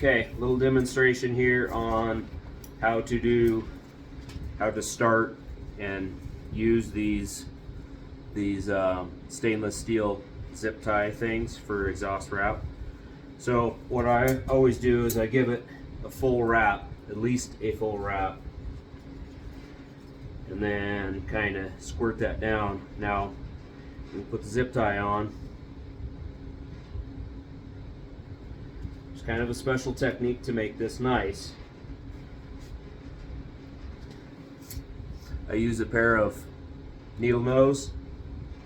Okay, little demonstration here on how to start and use these stainless steel zip tie things for exhaust wrap. So what I always do is I give it a full wrap, at least a full wrap, and then kind of squirt that down. Now we put the zip tie on. It's kind of a special technique to make this nice. I use a pair of needle nose.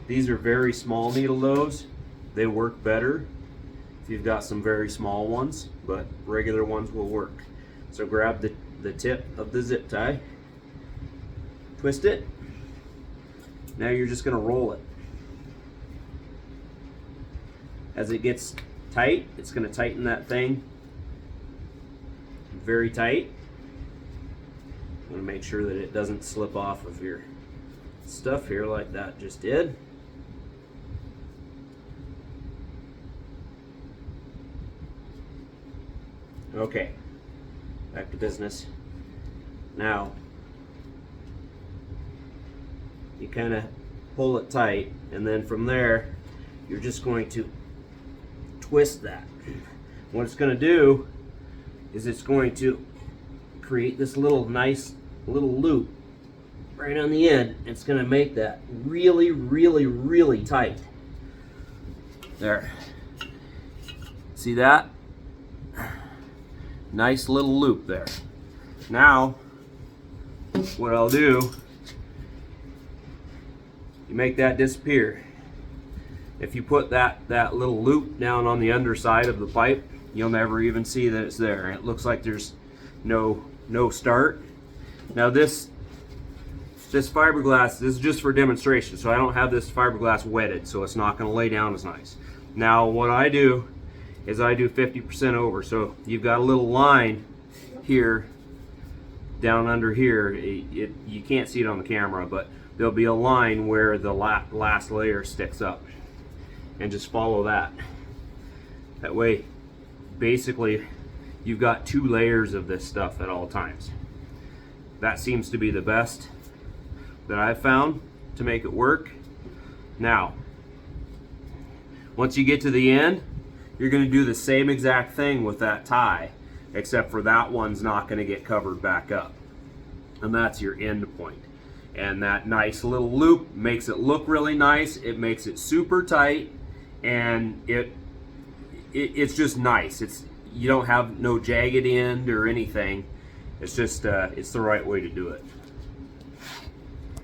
These are very small needle nose. They work better if you've got some very small ones, but regular ones will work. So grab the tip of the zip tie, twist it. Now you're just going to roll it. As it gets tight, it's going to tighten that thing very tight. I'm going to make sure that it doesn't slip off of your stuff here like that just did. Okay, back to business. Now, you kind of pull it tight, and then from there, you're just going to twist that. What it's going to do is it's going to create this little nice little loop right on the end. It's going to make that really, really, really tight. There. See that? Nice little loop there. Now, what I'll do, you make that disappear. If you put that little loop down on the underside of the pipe, you'll never even see that it's there. It looks like there's no start. Now this fiberglass, this is just for demonstration, so I don't have this fiberglass wetted, so it's not going to lay down as nice. Now what I do is I do 50% over, so you've got a little line here, down under here. You can't see it on the camera, but there'll be a line where the last layer sticks up, and just follow that. That way, basically, you've got 2 layers of this stuff at all times. That seems to be the best that I've found to make it work. Now, once you get to the end, you're going to do the same exact thing with that tie, except for that one's not going to get covered back up. And that's your end point. And that nice little loop makes it look really nice. It makes it super tight, and it's just nice. You don't have no jagged end or anything. It's just it's the right way to do it.